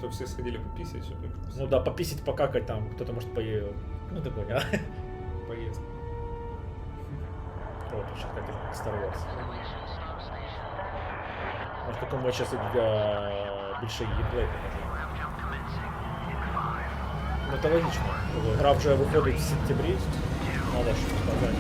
Чтобы все сходили пописать, чтобы... Ну да, пописать, покакать там, кто-то может Ну ты понял. Поесть. Вот, сейчас как Star Wars. Может, такому сейчас більше геймплей покажу. Ну это логично. Гра вже виходить в сентябрі. Надо что-то сказать.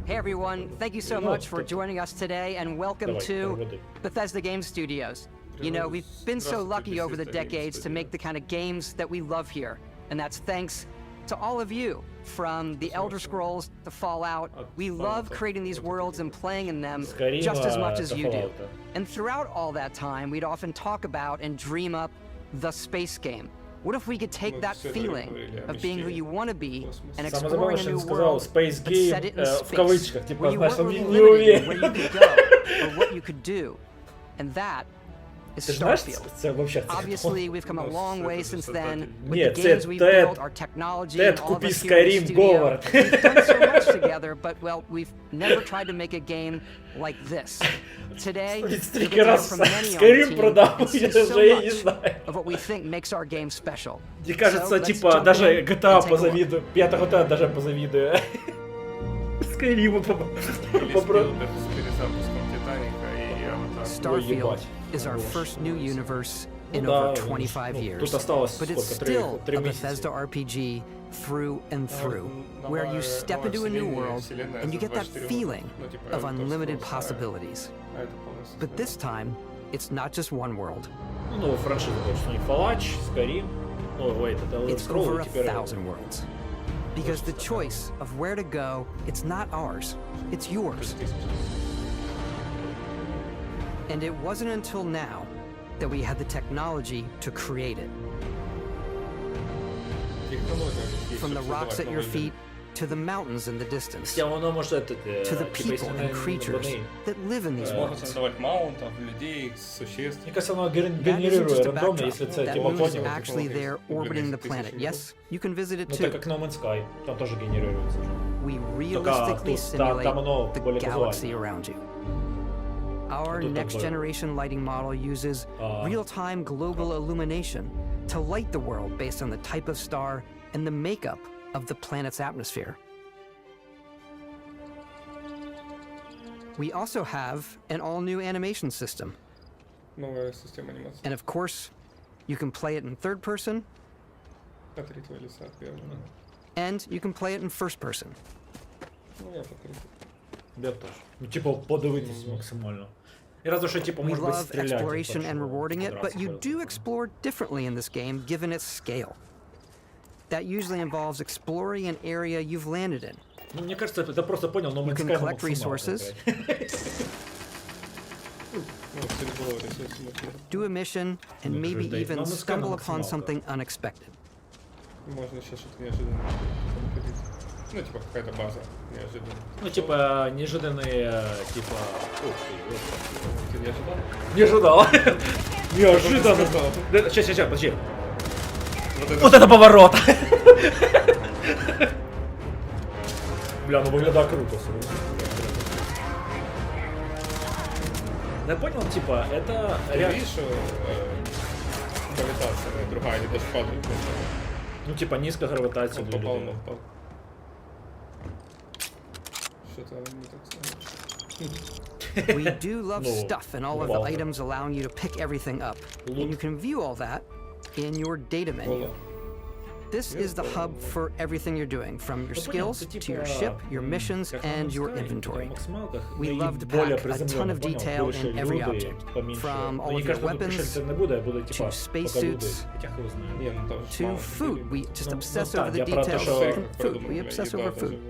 Hey everyone, thank you so much for joining us today and welcome to Bethesda Game Studios. You know, we've been so lucky over the decades to make the kind of games that we love here. And that's thanks to all of you, from the Elder Scrolls to Fallout. We love creating these worlds and playing in them just as much as you do. And throughout all that time, we'd often talk about and dream up the space game. What if we could take that feeling of being who you want to be and exploring a new world, but set it in space, where you weren't really limited in where you could go or what you could do? And that is Starfield. Obviously, we've come a long way since then with the games we've built, our technology, and all of us here in the studio. We've done so much together, but, well, we've never tried to make a game like this. Today, we get to hear from many on the team and see so much of what we think makes our game special. Мне кажется, типа, даже GTA позавидую, 5 GTA даже позавидую. Скайриму попробую. Starfield is our first new universe in over 25 years, but it's still a Bethesda RPG through and through, where you step into a new world and you get that feeling of unlimited possibilities. But this time, it's not just one world. Ну, франшиза, конечно, не Fallout, Skyrim. Oh, wait, it's over 1,000 worlds. Because the choice of where to go, it's not ours, it's yours. And it wasn't until now that we had the technology to create it. From the rocks at your feet to the mountains in the distance, to the people and creatures that live in these worlds. That isn't just a backdrop. That moon is actually there orbiting the planet. Yes, you can visit it too. We realistically simulate the galaxy around you. Our next-generation lighting model uses real-time global illumination to light the world based on the type of star and the makeup of the planet's atmosphere. We also have an all-new animation system. And of course, you can play it in third person, and you can play it in first person. Я теж. Ну, типу, подивитись максимально. І разу, що, типу, може бути стріляти. We love exploration and rewarding it, but you do explore differently in this game, given its scale. That usually involves exploring an area you've landed in. Ну, мне кажется, ты просто понял, но мы can collect resources, do a mission, and maybe even stumble upon something unexpected. Можно сейчас что-то неожиданное находить. Ну, типа, какая-то база неожиданная. Ну, типа, неожиданные, типа... Ух ты, ты не ожидал? Не ожидал. Неожиданно. Сейчас, подожди. Вот это поворот! Бля, ну выглядит круто. Я понял, типа, это... Ты видишь, гравитация другая, не даже падает. Ну, типа, низкая гравитация. Он попал, но попал. Что-то не так сказать. We do love stuff and all of the items allowing you to pick everything up. And you can view all that in your data menu. This is the hub for everything you're doing, from your skills to your ship, your missions, and your inventory. We love to pack a ton of detail in every object, from all of your weapons, to spacesuits, to food. We just obsess over the details of food. We obsess over food.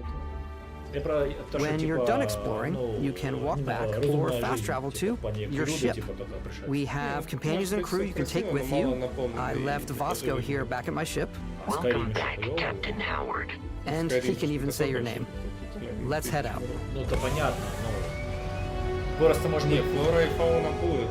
When you're done exploring, you can walk back or fast travel to your ship. We have companions and crew you can take with you. I left Vasco here back at my ship. Welcome back, Captain Howard. And he can even say your name. Let's head out. Ну, это понятно, но... Просто можно... Нет, флора и фауна будут.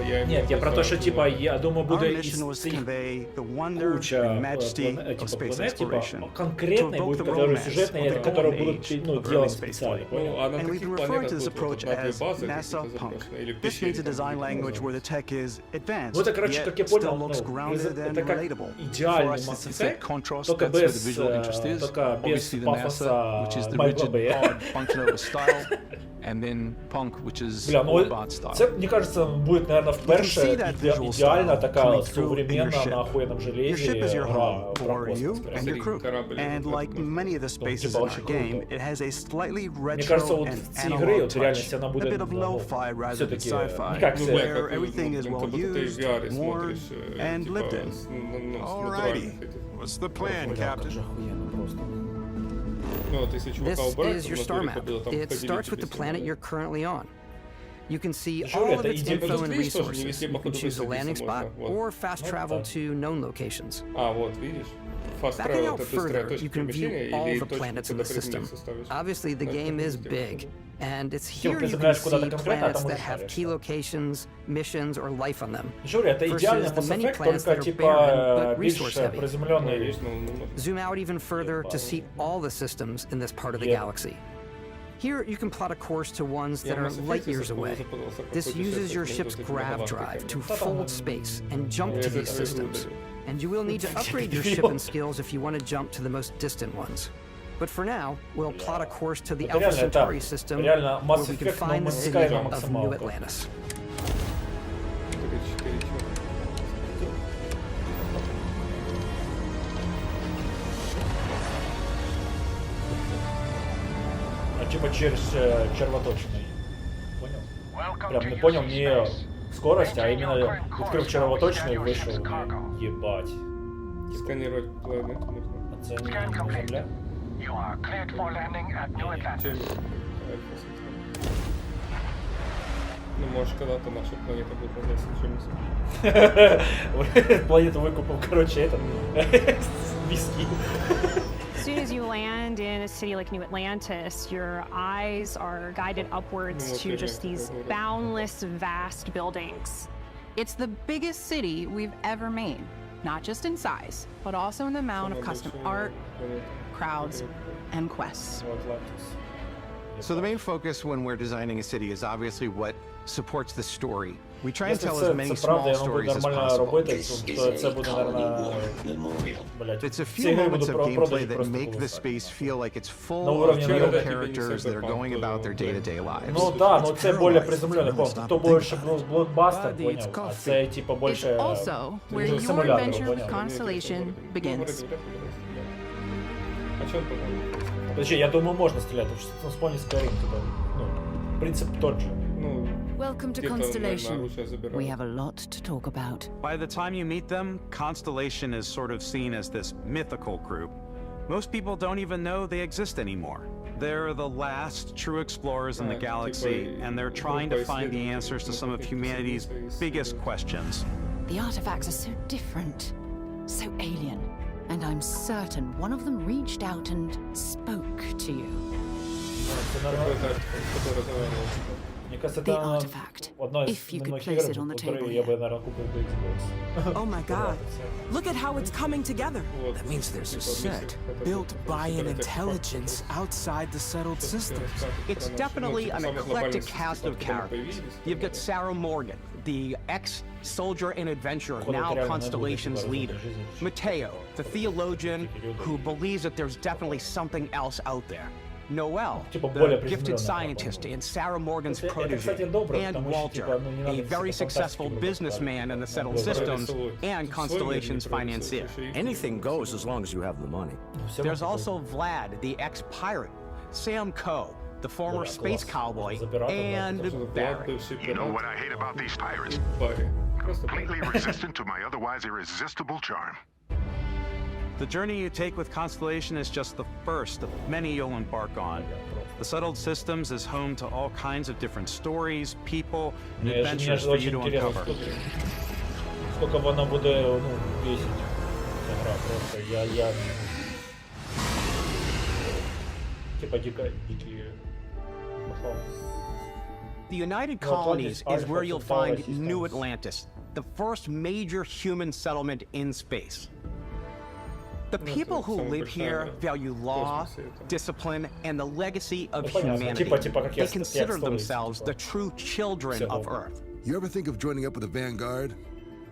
я... Ні, я про те, що, типа, я думаю, буде Our із mission was to цих convey the wonder куча and majesty of типа space планет, типа, exploration, конкретные to будут, evoke the которые romance сюжетные, of the которые golden будут, age ну, of делать early специально, spaceflight. понял? А на And we've таких been referring планетах to this будут approach вот одна-две as базы NASA какие-то Punk. заброшенные, или в This пещере means a там design где-то language where the называется. tech is advanced, Ну, это, короче, yet как я still понял, looks ну, grounded and это как relatable. идеальный For us, Mass it's a Effect, contrast. только That's where без, the visual interest is. только без Obviously the пафоса NASA, which is the Майкла rigid, Бэя. hard function of a style, and then Punk, which is Бля, ну all about style. це, мені кажется, буде, наверное, вперше see that visual ідеальна style така coming through in your современна ship. на охуєнном Your железі ship is your гра home про for космос. you прям. and your crew. Корабль, And вот like так вот. many of the spaces типа in очень our game, круто. it has a slightly Мне retro кажется, вот and в цій грі analog от реальність touch, вона a буде bit of lo-fi rather than все-таки sci-fi, не как Ну, все. да, where как, everything is блин, well как будто ты в used, VR worn, смотришь, and типа, lived in. с Alrighty. натуральных этих. What's the plan, Бля, как же Captain? охуенно просто. Ну, вот если чувака This убрать, is то your в star натуре map. было там It ходили starts with тебе the planet снимали. you're currently on. You can see Жюри, all of это its идея. info Тут and видишь, тоже не resources. везде, You can походу, choose a высадиться landing spot можно. Вот. or fast Вот travel так. to known locations. А, вот, видишь? Fast Backing travel, out это быстрая further, точка you can перемещения view all или the точку, planets in куда the system. предмет ставишь. Obviously, the Ну, это game is везде big, походу. and it's Типа, here ты you can забираешь куда-то see конкретно, а planets там that уже have шаришь, key да. locations, missions, or life on them. Жюри, это идеальный Versus the Mass many Effect, planets that только are типа barren, but більш resource-heavy. приземленный. Видишь, ну, Zoom out even further to see all the systems in this part of the Yeah. galaxy. Here, you can plot a course to ones that Я are Mass Effect light years забыл, away. запутался, как This путешествовать uses your между ship's этими grav галактиками. drive to Да, fold там, space and jump Я to за these это systems. удалил. And you will need to upgrade your ship and skills if you want to jump to the most distant ones. But for now, we'll plot a course to the Это Alpha реально Centauri так. system, Реально Mass where we can Effect, find но the city Skyrim of New максималка. Atlantis. 4 чувака. А типа через червоточный. Понял? Прям не понял не скорость, а именно открыв червоточный вышел. Ебать. Сканировать планету можно. Оцениваем Земля. You are cleared for landing at New Atlantis. Чем Альфа Централ. Ну, может, когда-то наша планета будет называться чем-нибудь. Планету выкупал, короче, этот виски. As soon as you land in a city like New Atlantis, your eyes are guided upwards to just these boundless, vast buildings. It's the biggest city we've ever made, not just in size, but also in the amount of custom art, crowds, and quests. So the main focus when we're designing a city is obviously what supports the story. We try and Якщо tell це as many правда, small воно буде stories as нормально possible. робити, то це буде, наверное, блядь, It's a ці few гри moments будуть of продажі gameplay that просто make the колосальні. space feel like it's На full of уровне real мира. characters that are going about their day-to-day lives. Ну да, ну це більш приземлений контент. То більше блокбастер, поняв, а це типа It's більше also where your симулятор, adventure with поняв. Constellation begins. А что он потом? Подожди, я думаю, можно стрелять, потому что вспомни Skyrim, типа, ну, принцип тот же. Ну, Welcome to где-то, наверное, Constellation. оружие забирают. We have a lot to talk about. By the time you meet them, Constellation is sort of seen as this mythical group. Most people don't even know they exist anymore. They're the last true explorers in the galaxy, and they're trying to find the answers to some of humanity's biggest questions. The artifacts are so different, so alien, and I'm certain one of them reached out and spoke to you. Мне кажется, The это artifact, одна из if you could немногих place игр, it on the которые table я бы, here. наверное, купил бы Xbox. Oh my god. Look at how it's coming together. That means there's a set built by an intelligence outside the settled systems. It's definitely an eclectic cast of characters. You've got Sarah Morgan, the ex-soldier and adventurer, now Constellation's leader. Mateo, the theologian who believes that there's definitely something else out there. Noel, the gifted scientist and Sarah Morgan's protege. And Walter, a very successful businessman in the settled systems and Constellation's financier. Anything goes as long as you have the money. There's also Vlad, the ex-pirate, Sam Coe, the former space cowboy, and Barry. You know what I hate about these pirates? Completely resistant to my otherwise irresistible charm. The journey you take with Constellation is just the first of many you'll embark on. The settled systems is home to all kinds of different stories, people, and adventures for you to uncover. Сколько вона буде, ну, бесить ця гра, просто я... Типа дикие... The United Colonies is where you'll find New Atlantis, the first major human settlement in space. The people who live here value law, discipline, and the legacy of humanity. They consider themselves the true children of Earth. You ever think of joining up with the Vanguard?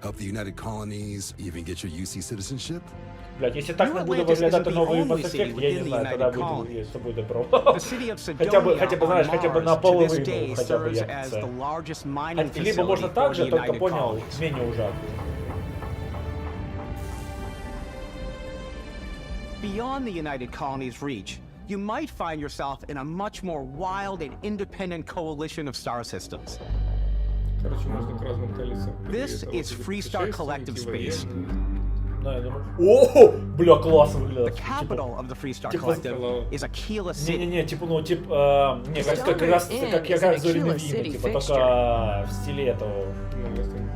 Help the United Colonies, even get your UC citizenship? Блядь, якщо так не буде виглядати новий Mass Effect, я не знаю, тоді буде, що буде про. Хоча б, знаєш, хоча б наполовину, хоча б як це. Либо можна так же, только понял, менее ужасно. Beyond the United Colonies' reach, you might find yourself in a much more wild and independent coalition of star systems. This is Freestar Collective Space. О, бля, классно выглядит. The capital of the Freestar Collective is Aquila City. Не-не-не, типа, ну, типа, не, как раз, как я как Зориный Вимы, типа, только в стиле этого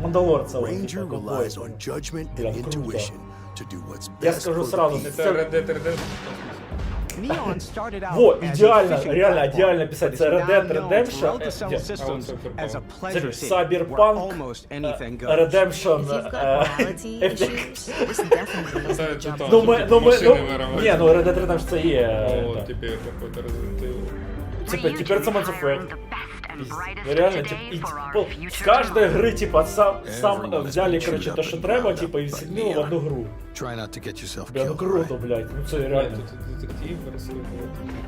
Мандалорца. Ranger relies on judgment and intuition to do what's best. Я скажу сразу. Neon started out Во, as идеально, a fishing реально, platform, идеально писать. but Це it's Red Dead now known throughout Redemption. the Cell systems as a pleasure city, Cyberpunk, where almost anything goes. Redemption. Ну, ні, ну Red Dead Redemption це є. Тепер це Mass Effect. Реально, типа, с каждой игры, типа, сам взяли, короче, то, что треба, типа, и вселили в одну игру. Бля, ну круто, блядь, ну це реально.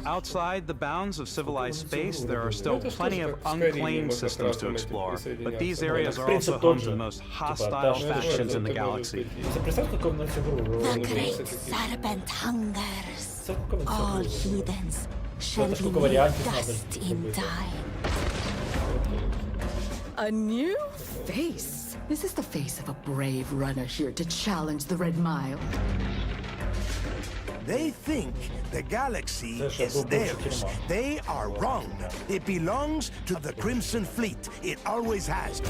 Outside the bounds of civilized space, there are still plenty of unclaimed systems to explore, but these areas are also home to the most hostile factions in the galaxy. The great serpent hungers. All heathens shall be dust in time. A new face. This is the face of a brave runner here to challenge the Red Mile. They think the galaxy is theirs. They are wrong. It belongs to the Crimson Fleet. It always has.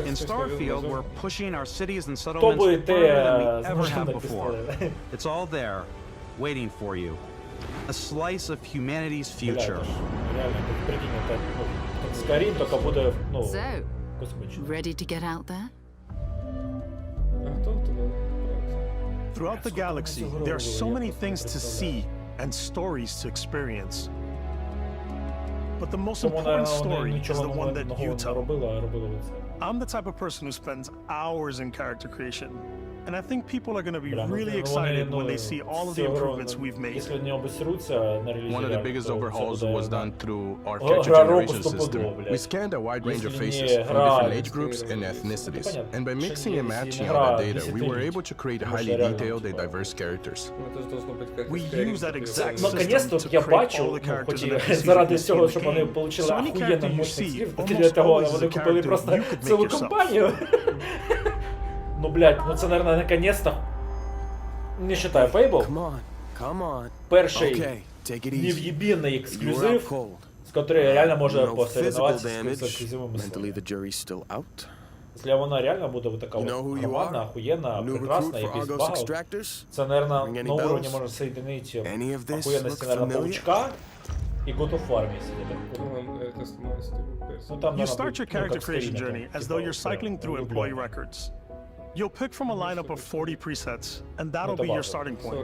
In Starfield, we're pushing our cities and settlements further than we ever have before. It's all there, waiting for you. A slice of humanity's future. So, ready to get out there? Throughout the galaxy, there are so many things to see and stories to experience. But the most important story is the one that you tell. I'm the type of person who spends hours in character creation. And I think people are going to be really excited when they see all of the improvements we've made. One of the biggest overhauls was done through our character generation system. We scanned a wide range of faces from different age groups and ethnicities. And by mixing and matching all that data, we were able to create highly detailed and diverse characters. We use that exact system to create all the characters in every season of the game. So any character you see almost always is a character you could make yourself. Ну, блядь, ну це, наверное, наконец-то, не считаю Fable, перший невъебенный эксклюзив, с которой реально можно посоревноваться с эксклюзивами. Если вона реально буде вот така громадна, охуєнна, прекрасна і без багів, це, наверное, на уровне можна соединить охуєнності, наверное, Паучка и God of War вместе. You start your character creation journey as though you're cycling through employee records. You'll pick from a lineup of 40 presets, and that'll be your starting point.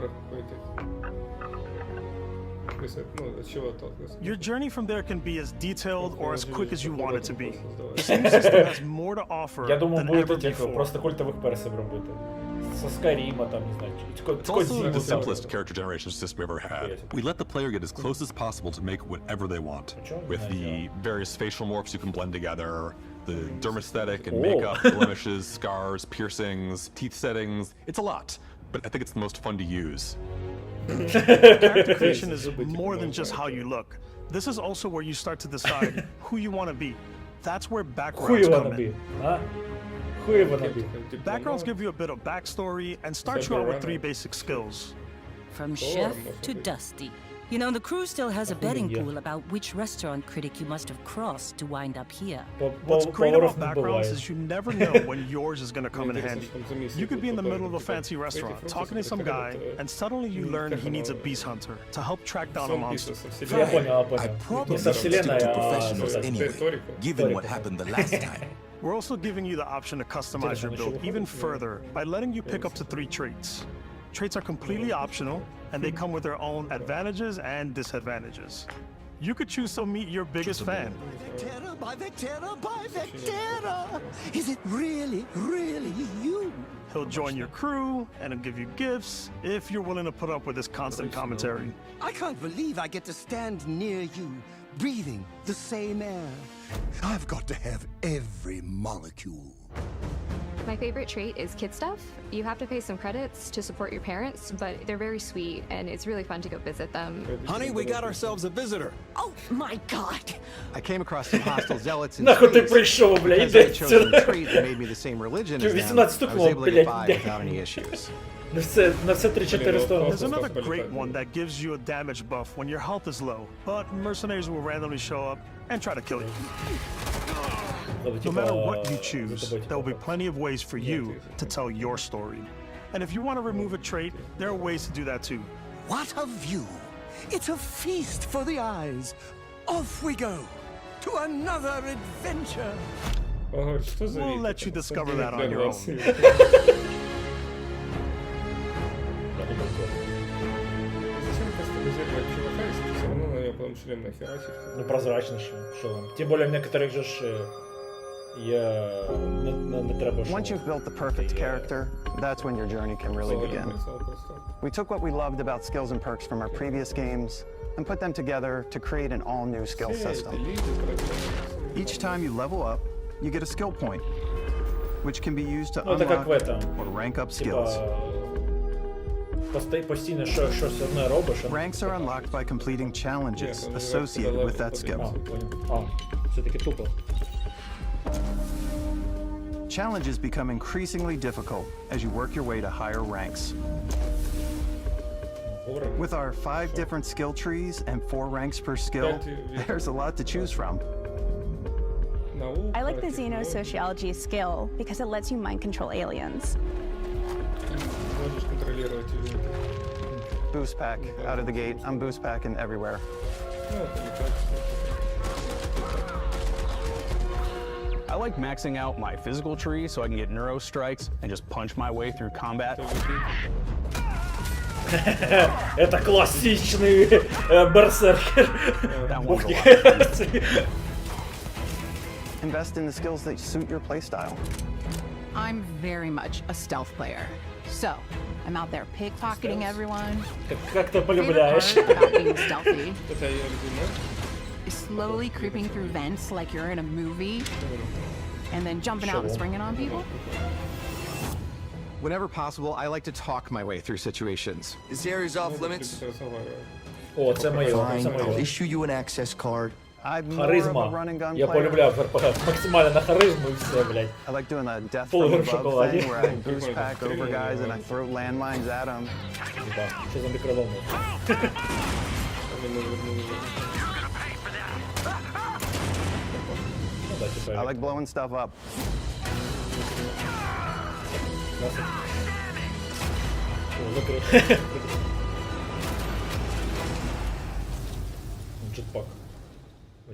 Your journey from there can be as detailed or as quick as you want it to be. The same system has more to offer than ever before. Просто культових персів робити. Со Скайрима, там, не знаю. It's also the simplest character generation system we ever had. We let the player get as close as possible to make whatever they want. With the various facial morphs you can blend together, the dermesthetic and makeup, blemishes, scars, piercings, teeth settings. It's a lot, but I think it's the most fun to use. Character creation is more than just how you look. This is also where you start to decide who you want to be. That's where backgrounds come in. Backgrounds give you a bit of backstory and start you out with 3 basic skills. From chef to dusty. You know, the crew still has a betting pool about which restaurant critic you must have crossed to wind up here. What's great about backgrounds is you never know when yours is going to come in handy. You could be in the middle of a fancy restaurant, talking to some guy, and suddenly you learn he needs a beast hunter to help track down a monster. I probably stick to professionals anyway, given what happened the last time. We're also giving you the option to customize your build even further by letting you pick up to 3 traits. Traits are completely optional, and they come with their own advantages and disadvantages. You could choose to meet your biggest fan. By Vectera! Is it really you? He'll join your crew and he'll give you gifts if you're willing to put up with his constant commentary. I can't believe I get to stand near you, breathing the same air. I've got to have every molecule. My favorite trait is kid stuff. You have to pay some credits to support your parents, but they're very sweet, and it's really fun to go visit them. Honey, we got ourselves a visitor. Oh my God! I came across some hostile zealots in Нахуй ти space. прийшов, бля, Because I іди chose сюди. a trait that made me the same religion as them, I was able to get by without any issues. На все 3-4 сторони. There's another great one that gives you a damage buff when your health is low, but mercenaries will randomly show up and try to kill you. No matter what you choose, there will be plenty of ways for you to tell your story. And if you want to remove a trait, there are ways to do that too. What a view! It's a feast for the eyes. Off we go to another adventure. We'll let you discover that on your own. Ну, прозрачніше шолом. Тим більше в некоторих же ж є не треба шолом. Once you've built the perfect character, that's when your journey can really begin. We took what we loved about skills and perks from our previous games and put them together to create an all-new skill system. Each time you level up, you get a skill point, which can be used to unlock or rank up skills. Постійно щось одне робиш. Ranks are unlocked by completing challenges associated with that skill. Все-таки тупо. Challenges become increasingly difficult as you work your way to higher ranks. With our 5 different skill trees and 4 ranks per skill, there's a lot to choose from. I like the xenosociology skill because it lets you mind control aliens. Boost pack out of the gate. I'm boost packing everywhere. I like maxing out my physical tree so I can get neuro strikes and just punch my way through combat. Это классичный берсеркер. Invest in the skills that suit your playstyle. I'm very much a stealth player. So, I'm out there pickpocketing everyone. Как ты полюбляешь. Favorite part about being stealthy is slowly creeping through vents like you're in a movie, and then jumping out and springing on people. Whenever possible, I like to talk my way through situations. This area's off limits. О, це моє. I'll issue you an access card. Харизма. Я полюбляв РПГ. Максимально на харизму і все, блядь. I like doing the death from above thing where I boost pack over guys and I throw landmines at them. Що за мікроволновка? I like blowing stuff up. Джетпак.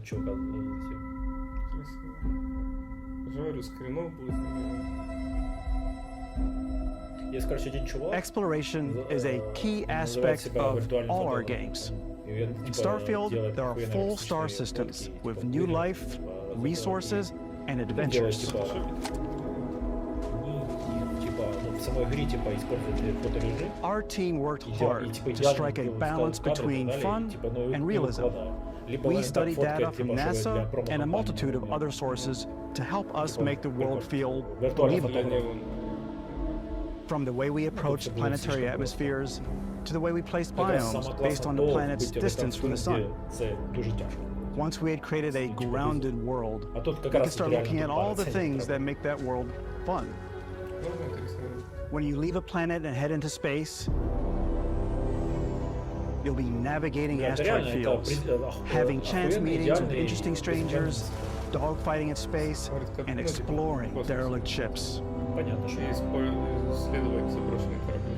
Чувака. Говорю, скринов будет. Exploration is a key aspect of all our games. In Starfield, there are full star systems with new life, resources, and adventures. Our team worked hard to strike a balance between fun and realism. We studied data from NASA and a multitude of other sources to help us make the world feel believable. From the way we approached planetary atmospheres to the way we placed biomes based on the planet's distance from the sun. Once we had created a grounded world, we could start looking at all the things that make that world fun. When you leave a planet and head into space, You'll be navigating asteroid fields, having chance meetings with interesting strangers, dogfighting in space, and exploring derelict ships. Понятно, что есть исследовать заброшенные корабли.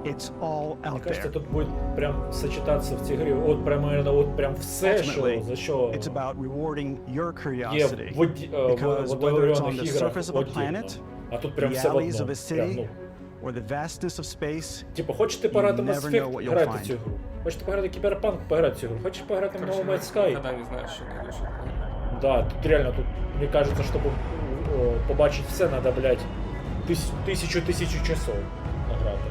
It's all out Мне кажется, there. тут будет прям сочетаться в цій грі, от примерно, от прям все, що, за що It's about rewarding your є curiosity. в Because whether it's on водооріонних the іграх surface of a отдільно. planet, А тут прям the все в alleys of одному. a Прям, city, ну. or the vastness of space, Типу, хочете you пограти в Mass never know what Effect, you'll грайте в find. цю гру. Хочете пограти в Кіберпанк, пограйте в цю гру. Хочеш пограти в No Man's Sky? Никогда не знаешь, что найдешь. Да, тут реально, тут, мне кажется, чтобы побачить все, надо, блядь, тысячу часов награти.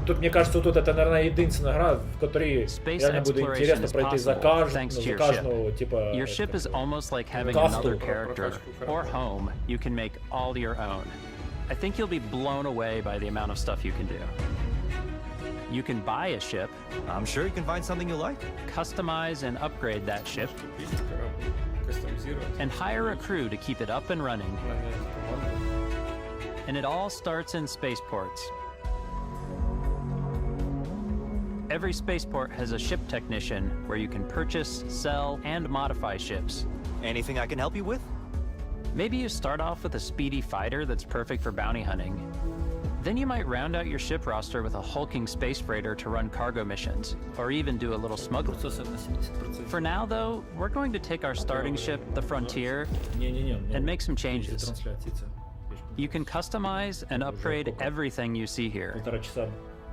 Тут, мне кажется, тут это, наверное, единственная игра, в которой реально будет интересно пройти за каждого, типа... Your ship is almost like having another character, or home, you can make all your own. I think you'll be blown away by the amount of stuff you can do. You can buy a ship. I'm sure you can find something you like. Customize and upgrade that ship. And hire a crew to keep it up and running. And it all starts in spaceports. Every spaceport has a ship technician where you can purchase, sell, and modify ships. Anything I can help you with? Maybe you start off with a speedy fighter that's perfect for bounty hunting. Then you might round out your ship roster with a hulking space freighter to run cargo missions, or even do a little smuggling. For now, though, we're going to take our starting ship, the Frontier, and make some changes. You can customize and upgrade everything you see here.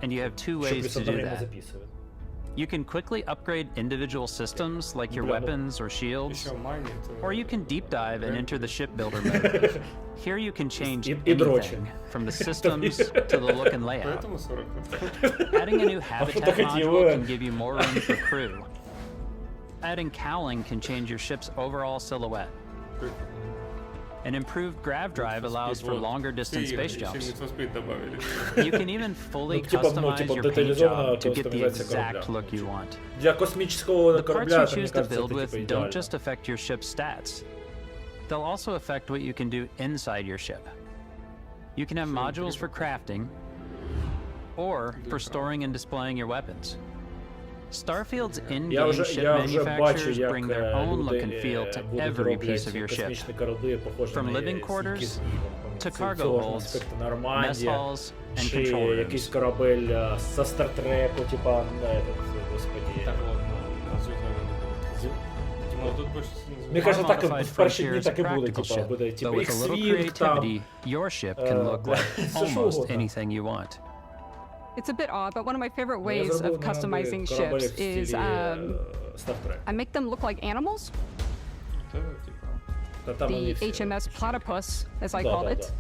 And you have two ways to do that. You can quickly upgrade individual systems like your weapons or shields, or you can deep dive and enter the shipbuilder mode. Here you can change anything, from the systems to the look and layout. Adding a new habitat module can give you more room for crew. Adding cowling can change your ship's overall silhouette. An improved grav drive allows for longer distance space jumps. You can even fully customize your paint job to get the exact look you want. The parts you choose to build with don't just affect your ship's stats. They'll also affect what you can do inside your ship. You can have modules for crafting, or for storing and displaying your weapons. Starfield's in-game ship manufacturers bring their own look and feel to every piece of your ship. From living quarters to cargo holds, mess halls, and control rooms. Якийсь корабель со Стартреку, типа, господи. Мне кажется, так в перші дні так і буде, типа, буде, типа, X-Wing там. Your ship can look like almost anything you want. It's a bit odd, but one of my favorite ways of customizing ships is I make them look like animals. The HMS Platypus, as I called it,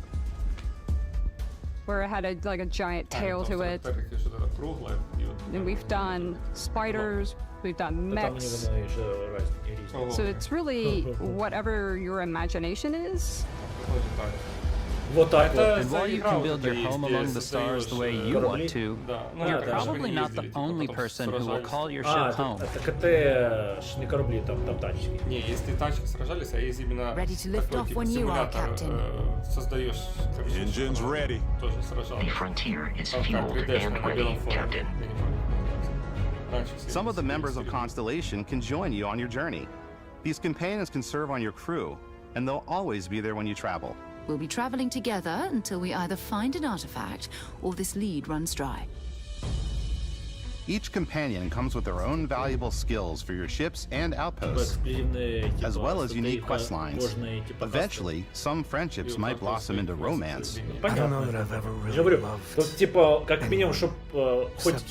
where it had like a giant tail to it. And we've done spiders, we've done mechs. So it's really whatever your imagination is. And while you can build your home among the stars the way you want to, you're probably not the only person who will call your ship home. Так это ж не корабли, там тачки. Не, если тачки сражались, а есть именно такой типа симулятор, создаешь... Engines ready. Тоже сражался. Some of the members of Constellation can join you on your journey. These companions can serve on your crew, and they'll always be there when you travel. We'll be traveling together until we either find an artifact or this lead runs dry. Each companion comes with their own valuable skills for your ships and outposts, as well as unique quest lines. Eventually, some friendships might blossom into romance. I don't know that I've ever really loved. Тут типа как минимум, чтобы хоть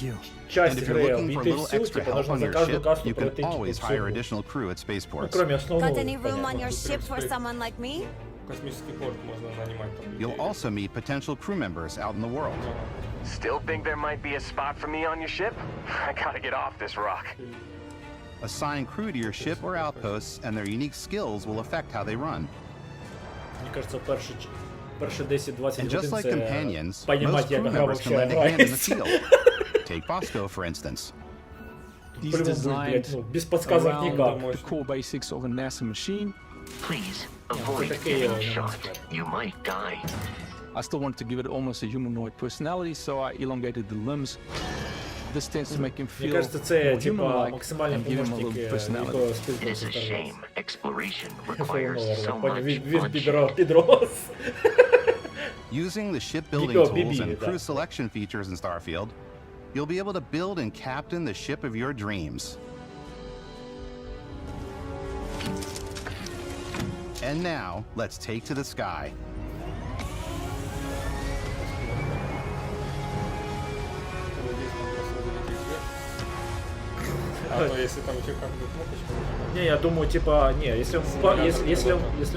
часть And if you're игры looking for a обійти little всю, extra типа help нужно on за your каждую ship, касту you can пройти always hire additional crew at spaceports. Кроме основного. Got any room on your ship for someone like me? Космический порт можно нанимать там. You'll also meet potential crew members out in the world. Still think there might be a spot for me on your ship? I gotta get off this rock. Assign crew to your ship or outposts, and their unique skills will affect how they run. Мне кажется, перші 10-20 And just like companions, понимать, most crew members can lend a hand in the field. Take Bosco, for instance. He's designed around the core basics of a NASA machine. Please avoid getting shot. You might die. I still wanted to give it almost a humanoid personality, so I elongated the limbs. This tends to make him feel more human-like and give him a little personality. It is a shame. Exploration requires so much Підрос. Using the shipbuilding tools and crew selection features in Starfield, you'll be able to build and captain the ship of your dreams. And now, let's take to the sky. Не, я думаю, типа, не, если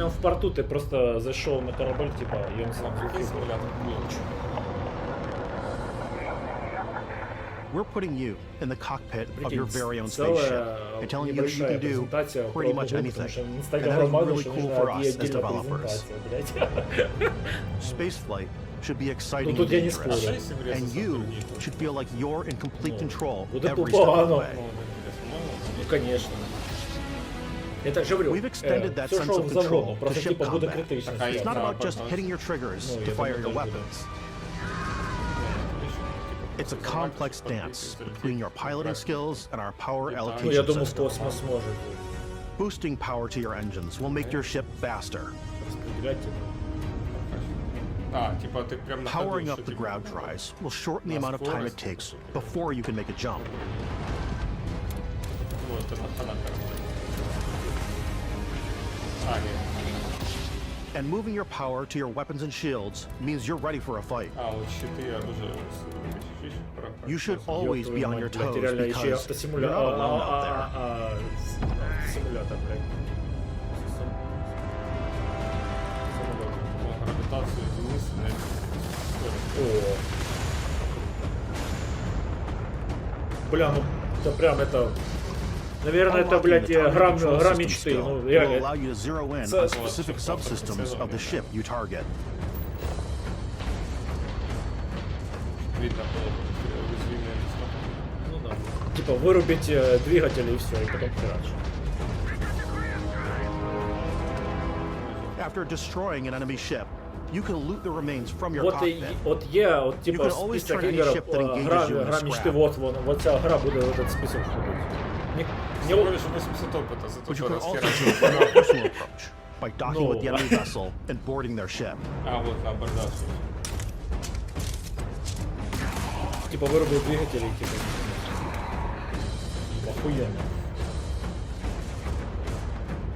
он в порту, ты просто зашел на корабль, типа, и он сам We're putting you in the cockpit of your very own spaceship and telling you that you can do pretty much anything. And that is really cool for us as developers. Spaceflight should be exciting and dangerous, and you should feel like you're in complete control every step of the way. Конечно. Это же говорю, We've extended that sense of control to ship combat. It's not about just hitting your triggers to fire your weapons. It's a complex dance between your piloting skills and our power allocation system. Boosting power to your engines will make your ship faster. Powering up the ground drives will shorten the amount of time it takes before you can make a jump. And moving your power to your weapons and shields means you're ready for a fight. You should always be on your toes because you're not alone out there. Бля, ну это прям это... Наверное, это, блядь, гра мечты. Ну, реально. Allow you to zero in on specific subsystems of the ship you target. Ну да. Типа вырубить двигатели и все, и потом херач. After destroying an enemy ship, you can loot the remains from your вот cockpit. Вот є, от типа список ігор, гра мечти, вот ця гра буде в этот список входить. Не говорю, що 80 опита за те, що розхерачили. By docking with the enemy vessel and boarding their ship. А, вот на абордаж. Типа вырубил двигатели, типа. Охуенно.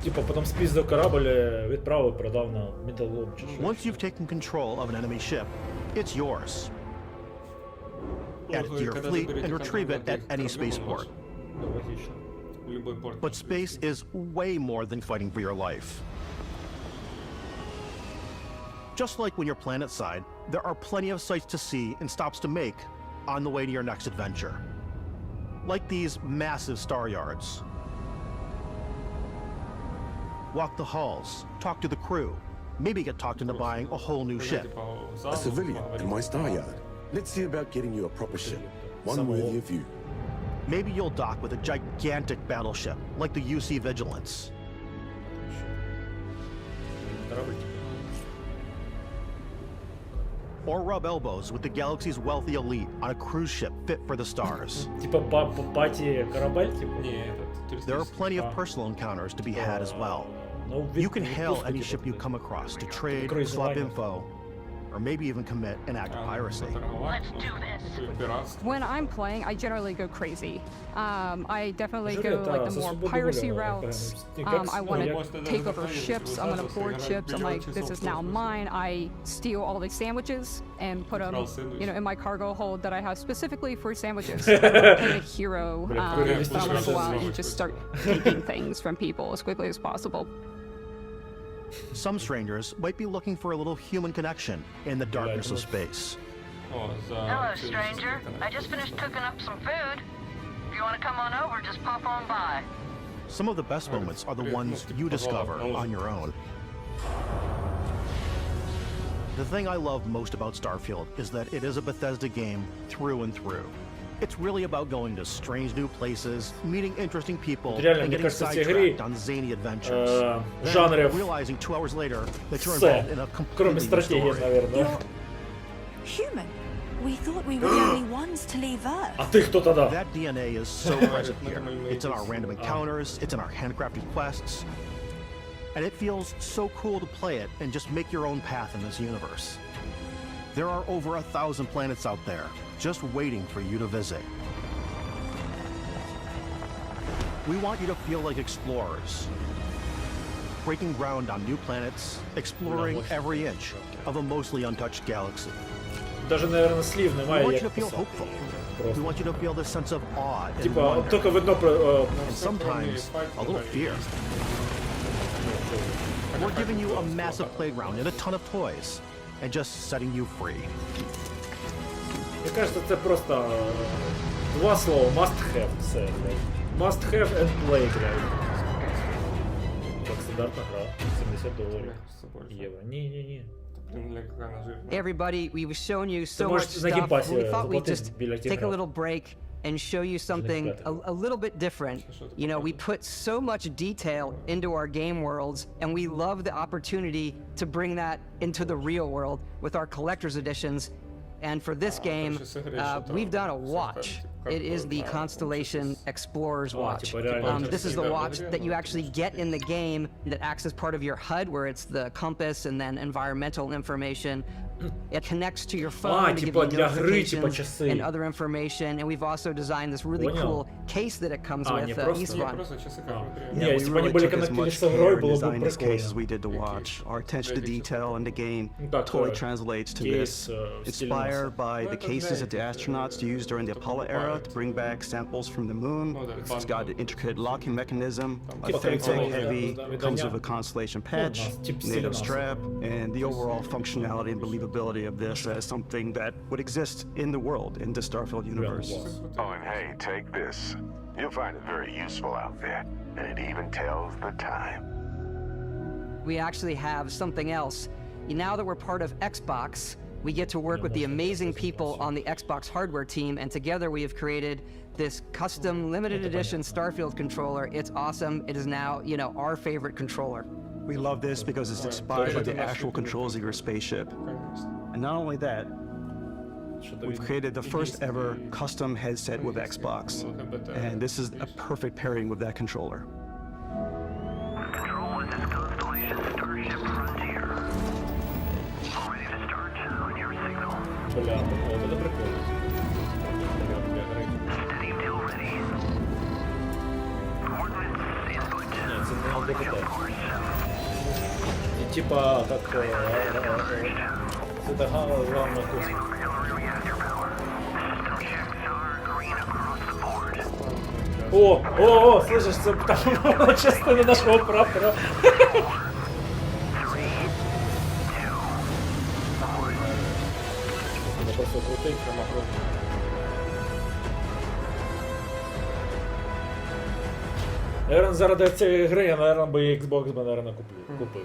Типа потом спиздив корабль, відправив, продав на металлолом. Once you've taken control of an enemy ship, it's yours. Add it to your fleet and retrieve it at any spaceport. But space is way more than fighting for your life. Just like when you're planetside, there are plenty of sights to see and stops to make on the way to your next adventure. Like these massive star yards. Walk the halls, talk to the crew, maybe get talked into buying a whole new ship. A civilian in my star yard. Let's see about getting you a proper ship, one worthy of you. Maybe you'll dock with a gigantic battleship, like the UC Vigilance. Or rub elbows with the galaxy's wealthy elite on a cruise ship fit for the stars. There are plenty of personal encounters to be had as well. You can hail any ship you come across to trade, swap info, or maybe even commit an act of piracy. Let's do this. When I'm playing, I generally go crazy. I definitely go like the more piracy routes. I want to take over ships. I'm going to board ships. I'm like, this is now mine. I steal all the sandwiches and put them, you know, in my cargo hold that I have specifically for sandwiches. I'm a hero. But I want to go out and just start taking things from people as quickly as possible. Some strangers might be looking for a little human connection in the darkness of space. Hello, stranger. I just finished cooking up some food. If you want to come on over, just pop on by. Some of the best moments are the ones you discover on your own. The thing I love most about Starfield is that it is a Bethesda game through and through. It's really about going to strange new places, meeting interesting people, Реально, and мне getting кажется, эти игры, sidetracked on zany adventures. жанров Realizing 2 hours later that you're С, involved in a кроме completely new стратегии, story. наверное. Human. We thought we were the only ones to leave Earth. А ты кто тогда? That DNA is so present here. It's in our random encounters, it's in our handcrafted quests, and it feels so cool to play it and just make your own path in this universe. There are over 1,000 planets out there, just waiting for you to visit. We want you to feel like explorers, breaking ground on new planets, exploring every inch of a mostly untouched galaxy. Даже, наверное, слив We немає, want you як to feel писати. hopeful. We want you to feel this sense of awe and Типа, wonder, только видно про... and sometimes a little fear. We're giving you a massive playground and a ton of toys, and just setting you free. Мне кажется, це просто два слова must have. Все. Must have and play, блядь. Так, стандартна гра. $70. Євро. Ні. Everybody, we've shown you so можешь much на stuff. геймпассе We thought we'd заплатить just билет take a играть. little break and show you something a little bit different. You know, we put so much detail into our game worlds, and we love the opportunity to bring that into the real world with our collector's editions. And for this game, we've done a watch. It is the Constellation Explorer's Watch. This is the watch that you actually get in the game that acts as part of your HUD, where it's the compass and then environmental information. It connects to your phone to give you notifications and other information. And we've also designed this really cool case that it comes with, each one. Yeah, we really took as much care in designing this case as we did the watch. Our attention to detail in the game totally translates to this. Inspired by the cases that the astronauts used during the Apollo era to bring back samples from the moon. It's got an intricate locking mechanism, authentic, heavy, comes with a Constellation patch, native strap, and the overall functionality and believability of this as something that would exist in the world, in the Starfield universe. Oh, and hey, take this. You'll find it very useful out there, and it even tells the time. We actually have something else. Now that we're part of Xbox, we get to work with the amazing people on the Xbox hardware team, and together we have created this custom limited edition Starfield controller. It's awesome. It is now, you know, our favorite controller. We love this because it's inspired by the actual controls of your spaceship. And not only that, we've created the first ever custom headset with Xbox. And this is a perfect pairing with that controller. Control, this is Constellation Starship Frontier. All ready to start on your signal. Steady till ready. Coordinates input. Of course. Типа, как... Это главное курс. О, слышишь, це там частина нашого прапора. Це просто крутий прямокрут. Наверное, заради цієї гри я, наверное, би Xbox би, наверное, купив.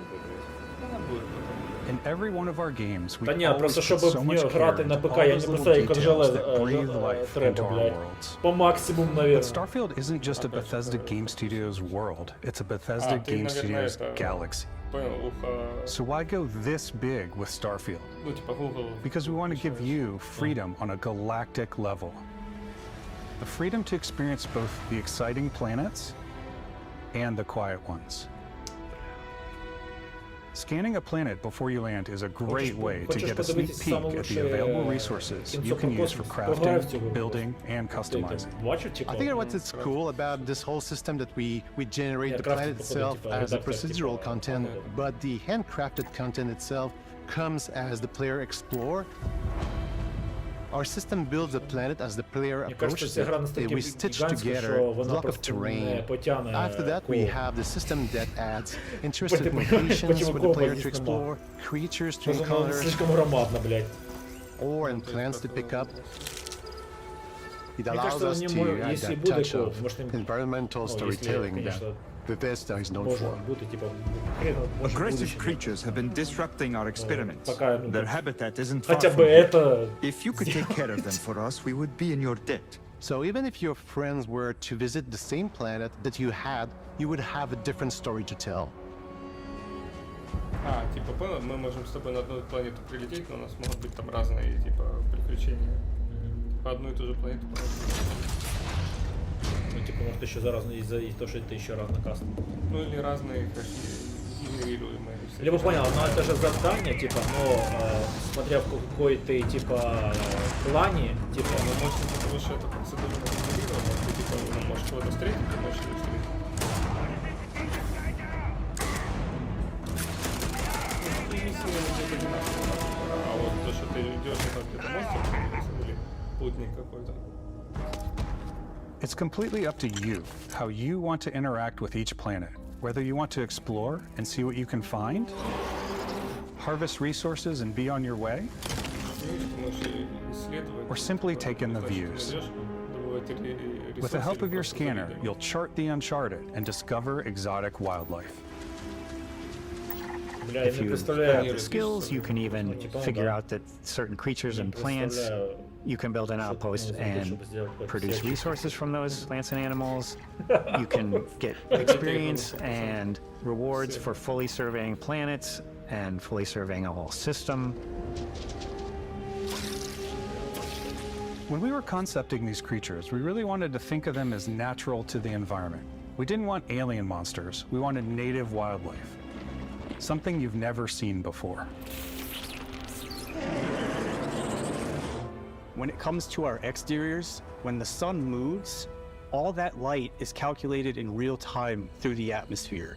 In every one of our games, we Та ні, always просто put щоб so в much нього care грати на into ПК, all я those не little поставив details конжеле, that breathe life into треба, our блядь. worlds. По максимуму, наверное. But Starfield isn't just a Bethesda Game Studios world, it's a Bethesda Game Studios galaxy. So why go this big with Starfield? Because we want to give you freedom on a galactic level. The freedom to experience both the exciting planets and the quiet ones. Scanning a planet before you land is a great way to get a sneak peek at the available resources you can use for crafting, building, and customizing. I think what's cool about this whole system that we generate the planet itself as a procedural content, but the handcrafted content itself comes as the player explore. Our system builds the planet as the player approaches it, and we stitch together a block of terrain. After that, we have the system that adds interesting locations for the player to explore, creatures to encounter, or and plants to pick up. It allows us to add that touch of environmental storytelling that Bethesda is known for. Aggressive creatures have been disrupting our experiments. Their habitat isn't far Хотя from бы here. это... If you could take care of them for us, we would be in your debt. So even if your friends were to visit the same planet that you had, you would have a different story to tell. Типа, понял, мы можем с тобой на одну планету прилететь, но у нас могут быть там разные, типа, приключения. По одну и ту же планету. Ну, типа, может, еще за разные, из-за того, что это еще разнокаст. Ну, или разные, генерируемые. Либо понял, но это же задание, типа, но смотря в какой ты, типа, плане, типа... Ну, может, потому что это процедура генерирована, ты, типа, можешь кого-то встретить, ты можешь его встретить. А вот то, что ты идешь, это где-то монстр или путник какой-то. It's completely up to you how you want to interact with each planet. Whether you want to explore and see what you can find, harvest resources and be on your way, or simply take in the views. With the help of your scanner, you'll chart the uncharted and discover exotic wildlife. If you have the skills, you can even figure out that certain creatures and plants, you can build an outpost and produce resources from those plants and animals. You can get experience and rewards for fully surveying planets and fully surveying a whole system. When we were concepting these creatures, we really wanted to think of them as natural to the environment. We didn't want alien monsters, we wanted native wildlife. Something you've never seen before. When it comes to our exteriors, when the sun moves, all that light is calculated in real time through the atmosphere.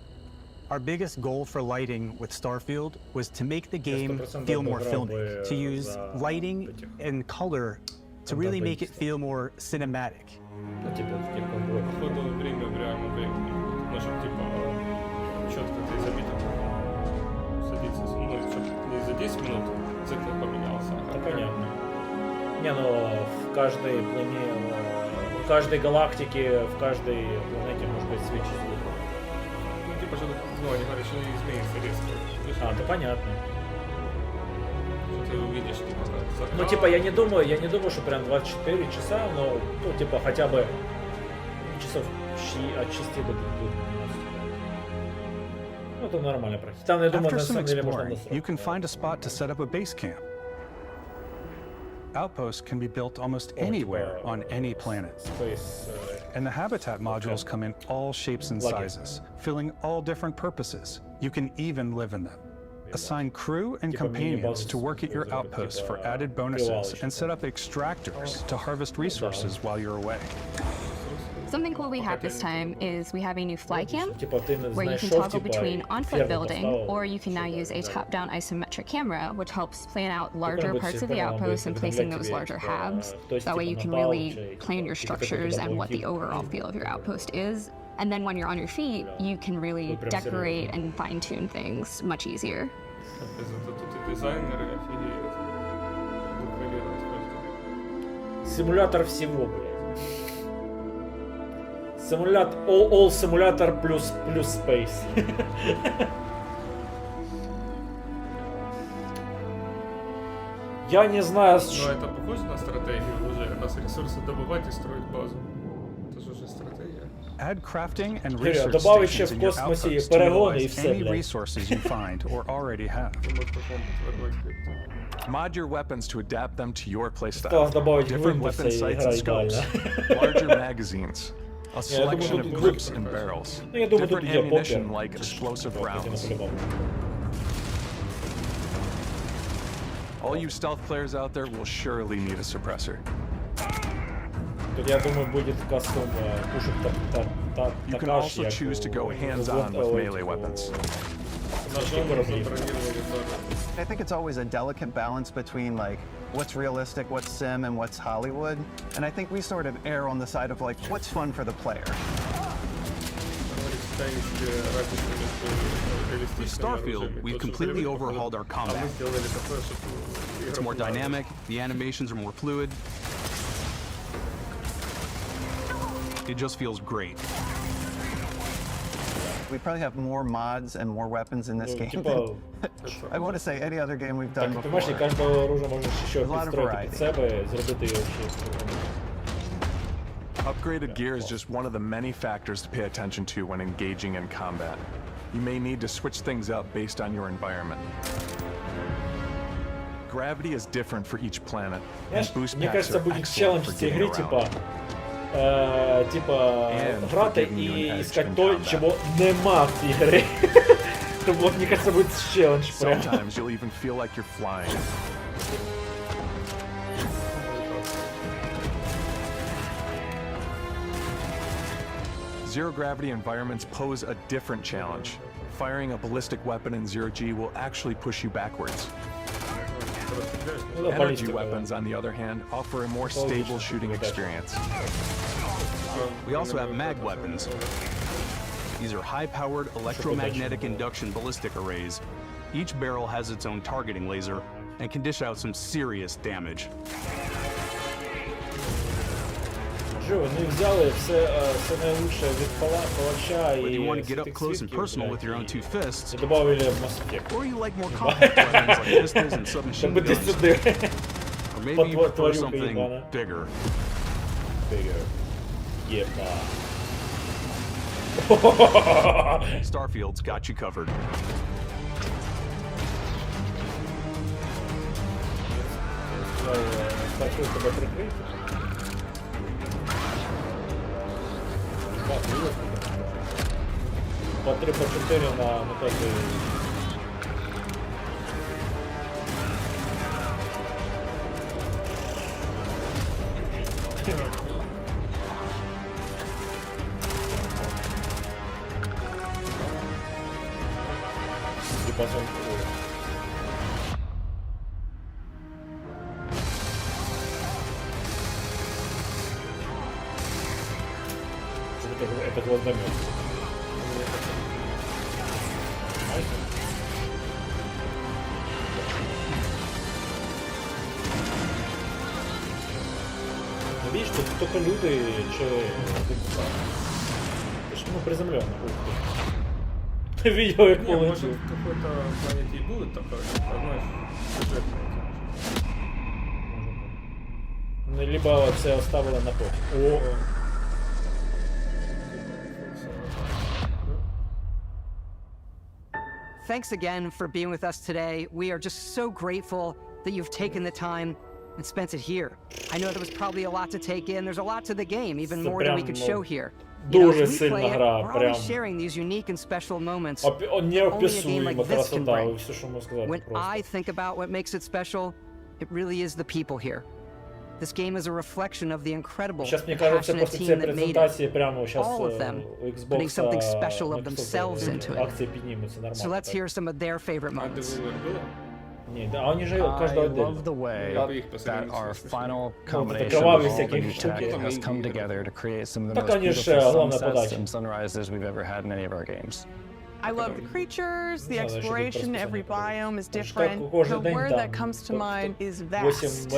Our biggest goal for lighting with Starfield was to make the game feel more filmic, to use lighting and color to really make it feel more cinematic. За 10 минут цикл поменялся. Да, понятно. Не, ну в каждой планете, в каждой галактике, в каждой планете может быть свечи звука. Ну типа же, ну они говорят, что изменится резко. Да понятно. Что ты увидишь, типа, закат. Ну типа я не думаю, что прям 24 часа, но ну типа хотя бы часов от 6 до 12. Ну, это нормально практически. Там, я думаю, на самом деле можно насрать. You can find a spot to set up a base camp. Outposts can be built almost anywhere on any planet. And the habitat modules come in all shapes and sizes, filling all different purposes. You can even live in them. Assign crew and companions to work at your outposts for added bonuses and set up extractors to harvest resources while you're away. Something cool we have this time is we have a new fly cam where you can toggle between on-foot building, or you can now use a top-down isometric camera, which helps plan out larger parts of the outpost and placing those larger halves. That way you can really plan your structures and what the overall feel of your outpost is. And then when you're on your feet, you can really decorate and fine-tune things much easier. Симулятор всего, блядь. Симулятор, all симулятор плюс space. Я не знаю, что... Но это похоже на стратегию уже, нас ресурсы добывать и строить базу. Это же уже стратегия. Add crafting and research stations in your outposts to utilize any resources you find or already have. Mod your weapons to adapt them to your playstyle. Different weapon sights and scopes, larger magazines, a selection of grips and barrels, different ammunition like explosive rounds. All you stealth players out there will surely need a suppressor. You can also choose to go hands-on with melee weapons. I think it's always a delicate balance between like what's realistic, what's sim, and what's Hollywood. And I think we sort of err on the side of like what's fun for the player. With Starfield, we've completely overhauled our combat. It's more dynamic, the animations are more fluid. It just feels great. We probably have more mods and more weapons in this game than I want to say any other game we've done before. Каждого оружия можешь еще подстроить под себя, зробити його Upgraded gear is just one of the many factors to pay attention to when engaging in combat. You may need to switch things up based on your environment. Gravity is different for each planet, and boost Мне packs кажется, are будет excellent челлендж for в getting игре, around. типа грати і искать то, чего нема в цій грі. Вот, мне кажется, будет челлендж. Sometimes you'll even feel like you're flying. Zero-gravity environments pose a different challenge. Firing a ballistic weapon in zero-G will actually push you backwards. Energy weapons, on the other hand, offer a more stable shooting experience. We also have mag weapons. These are high-powered electromagnetic induction ballistic arrays. Each barrel has its own targeting laser and can dish out some serious damage. Whether you want to get up close and personal with your own two fists, or you like more complex weapons like pistols and submachine guns, or maybe you prefer something bigger. Starfield's got you covered. По 3, по 4 на каждый. Это гвоздомет. Видишь, тут только люди, ну, приземленный. Ты видел, как полетел? Может, в какой-то планете и будет такое, знаешь, сюжетное. Либо все оставили на потом. Thanks again for being with us today. We are just so grateful that you've taken the time and spent it here. I know there was probably a lot to take in. There's a lot to the game, even more than we could show here. Дуже сильна гра, we're прям. always sharing these unique and special moments. Only a game like this can bring. When I think about what makes it special, it really is the people here. This game is a reflection of the incredible, passionate team that made it. All of them putting something special of themselves into it. So let's hear some of their favorite moments. I love the way that our final combination of all the new tech has come together to create some of the most beautiful sunsets and sunrises we've ever had in any of our games. I love the creatures, the exploration, every biome is different. The word that comes to mind is vast.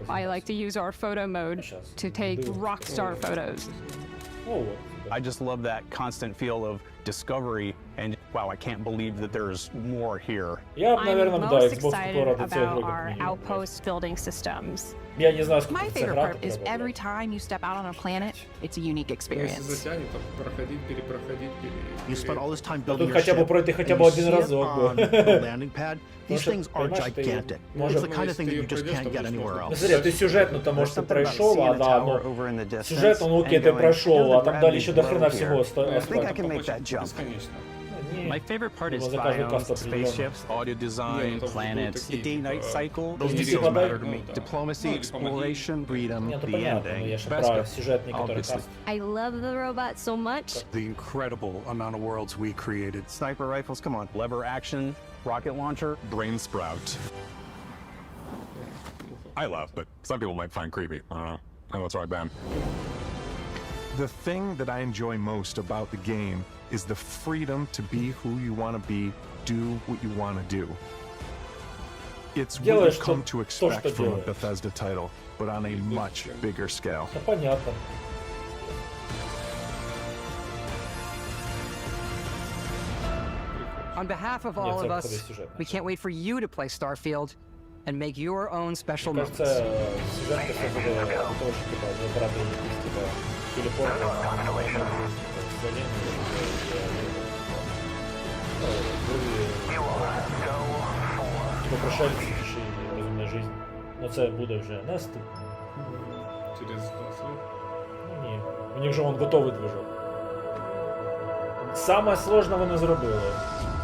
I like to use our photo mode to take rock star photos. I just love that constant feel of discovery and wow, I can't believe that there's more here. I'm most excited about our Outpost building systems. My favorite part is every time you step out on a planet, it's a unique experience. You spend all this time building your ship, and you see it on the landing pad. These things are gigantic. It's the kind of thing that you just can't get anywhere else. Смотри, ты сюжетно-то, может, ты прошел, а да, ну, сюжет, ну, окей, ты прошел, а там дали еще до хрена всего осталось. My favorite part is biomes, spaceships, audio design, planets, the day-night cycle. Those details matter to me. Diplomacy, exploration, freedom, the ending. Obviously. I love the robot so much. The incredible amount of worlds we created. Sniper rifles, come on. Lever action, rocket launcher. Brain sprout. I love, but some people might find creepy. I don't know. I know it's right, Ben. The thing that I enjoy most about the game is the freedom to be who you want to be, do what you want to do. It's what you've come to expect from a Bethesda title, but on a much bigger scale. On behalf of all of us, we can't wait for you to play Starfield and make your own special moments. Кажется, сюжетка все буде для того, щоб забрати якісь телепорти пришельці чи розумна жизнь. Ну це буде вже наступ. Через 20 років? Ну ні. У них же вон готовий движок. Саме сложне вони зробили.